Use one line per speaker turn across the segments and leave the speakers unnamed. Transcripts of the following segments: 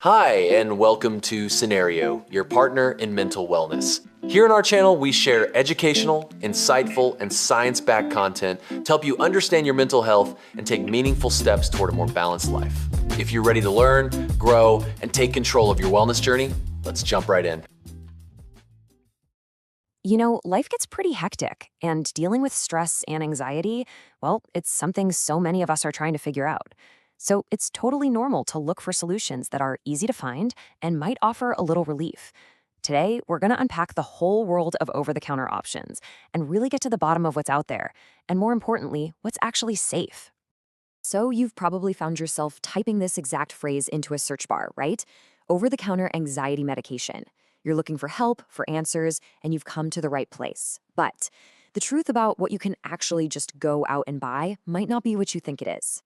Hi, and welcome to Cenario, your partner in mental wellness. Here on our channel, we share educational, insightful, and science-backed content to help you understand your mental health and take meaningful steps toward a more balanced life. If you're ready to learn, grow, and take control of your wellness journey, let's jump right in.
Life gets pretty hectic, and dealing with stress and anxiety, well, it's something so many of us are trying to figure out. So it's totally normal to look for solutions that are easy to find and might offer a little relief. Today, we're going to unpack the whole world of over-the-counter options and really get to the bottom of what's out there, and more importantly, what's actually safe. So you've probably found yourself typing this exact phrase into a search bar, right? Over-the-counter anxiety medication. You're looking for help, for answers, and you've come to the right place. But the truth about what you can actually just go out and buy might not be what you think it is.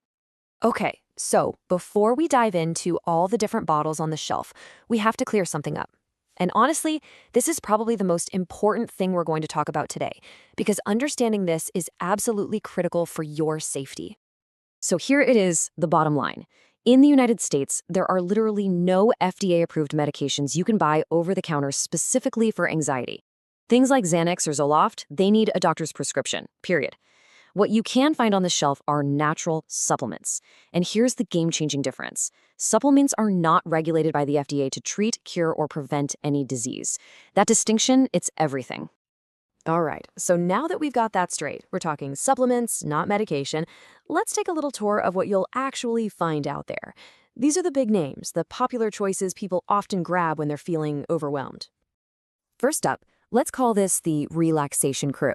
Okay, so before we dive into all the different bottles on the shelf, we have to clear something up. And honestly, this is probably the most important thing we're going to talk about today, because understanding this is absolutely critical for your safety. So here it is, the bottom line. In the United States, there are literally no FDA-approved medications you can buy over the counter specifically for anxiety. Things like Xanax or Zoloft, they need a doctor's prescription, period. What you can find on the shelf are natural supplements. And here's the game-changing difference. Supplements are not regulated by the FDA to treat, cure, or prevent any disease. That distinction, it's everything. All right, so now that we've got that straight, we're talking supplements, not medication, let's take a little tour of what you'll actually find out there. These are the big names, the popular choices people often grab when they're feeling overwhelmed. First up, let's call this the relaxation crew.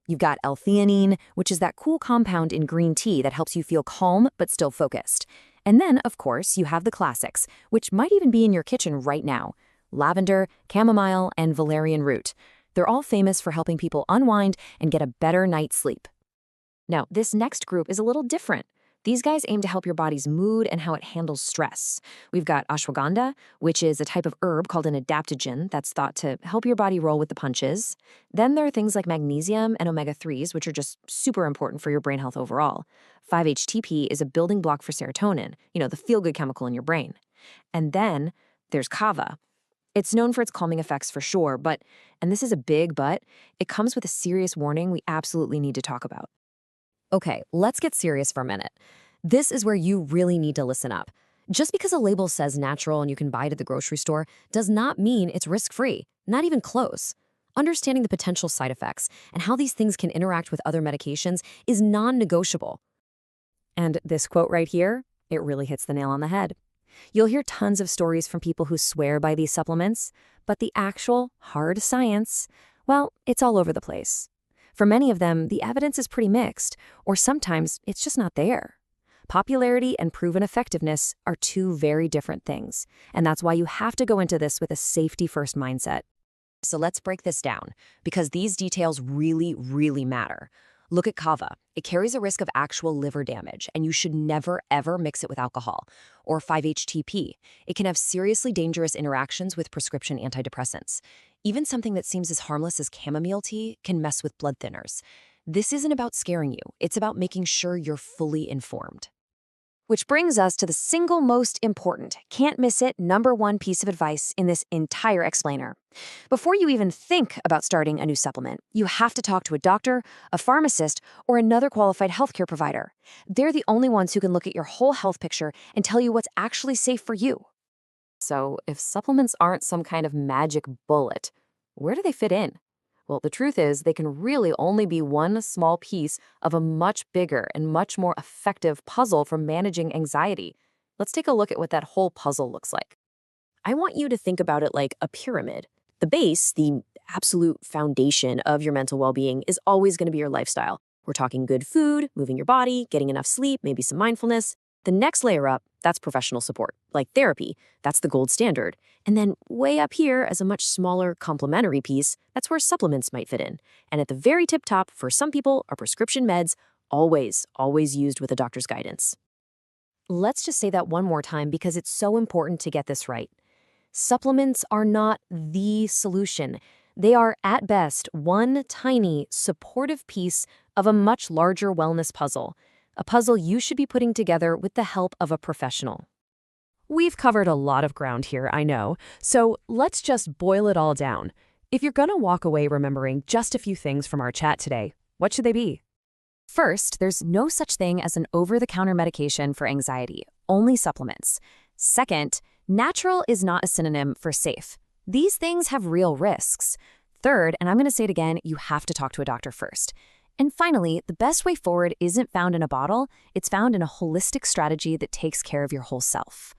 You've got L-theanine, which is that cool compound in green tea that helps you feel calm but still focused. And then, of course, you have the classics, which might even be in your kitchen right now. Lavender, chamomile, and valerian root. They're all famous for helping people unwind and get a better night's sleep. Now, this next group is a little different. These guys aim to help your body's mood and how it handles stress. We've got ashwagandha, which is a type of herb called an adaptogen that's thought to help your body roll with the punches. Then there are things like magnesium and omega-3s, which are just super important for your brain health overall. 5-HTP is a building block for serotonin, the feel-good chemical in your brain. And then there's kava. It's known for its calming effects for sure, but, and this is a big but, it comes with a serious warning we absolutely need to talk about. Okay, let's get serious for a minute. This is where you really need to listen up. Just because a label says natural and you can buy it at the grocery store does not mean it's risk-free, not even close. Understanding the potential side effects and how these things can interact with other medications is non-negotiable. And this quote right here, it really hits the nail on the head. You'll hear tons of stories from people who swear by these supplements, but the actual hard science, well, it's all over the place. For many of them, the evidence is pretty mixed, or sometimes it's just not there. Popularity and proven effectiveness are two very different things, and that's why you have to go into this with a safety-first mindset. So let's break this down, because these details really, really matter. Look at kava. It carries a risk of actual liver damage, and you should never, ever mix it with alcohol. Or 5-HTP. It can have seriously dangerous interactions with prescription antidepressants. Even something that seems as harmless as chamomile tea can mess with blood thinners. This isn't about scaring you. It's about making sure you're fully informed. Which brings us to the single most important, can't miss it, #1 piece of advice in this entire explainer. Before you even think about starting a new supplement, you have to talk to a doctor, a pharmacist, or another qualified healthcare provider. They're the only ones who can look at your whole health picture and tell you what's actually safe for you. So if supplements aren't some kind of magic bullet, where do they fit in? Well, the truth is they can really only be one small piece of a much bigger and much more effective puzzle for managing anxiety. Let's take a look at what that whole puzzle looks like. I want you to think about it like a pyramid. The base, the absolute foundation of your mental well-being, is always going to be your lifestyle. We're talking good food, moving your body, getting enough sleep, maybe some mindfulness. The next layer up, that's professional support, like therapy. That's the gold standard. And then way up here, as a much smaller complementary piece, that's where supplements might fit in. And at the very tip top, for some people, are prescription meds, always used with a doctor's guidance. Let's just say that one more time because it's so important to get this right. Supplements are not the solution. They are, at best, one tiny, supportive piece of a much larger wellness puzzle. A puzzle you should be putting together with the help of a professional.
We've covered a lot of ground here, I know, so let's just boil it all down. If you're gonna walk away remembering just a few things from our chat today, what should they be?
First, there's no such thing as an over-the-counter medication for anxiety, only supplements. Second, natural is not a synonym for safe. These things have real risks. Third, and I'm going to say it again, you have to talk to a doctor first. And finally, the best way forward isn't found in a bottle, it's found in a holistic strategy that takes care of your whole self.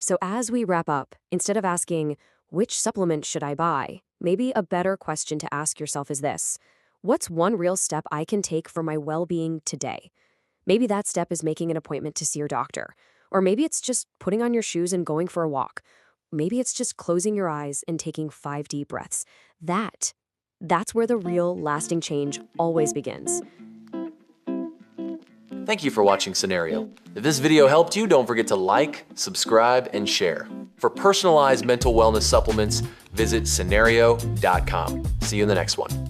So as we wrap up, instead of asking, which supplement should I buy? Maybe a better question to ask yourself is this: what's one real step I can take for my well-being today? Maybe that step is making an appointment to see your doctor. Or maybe it's just putting on your shoes and going for a walk. Maybe it's just closing your eyes and taking 5 deep breaths. That's where the real, lasting change always begins.
Thank you for watching Cenario. If this video helped you, don't forget to like, subscribe, and share. For personalized mental wellness supplements, visit Cenario.com. See you in the next one.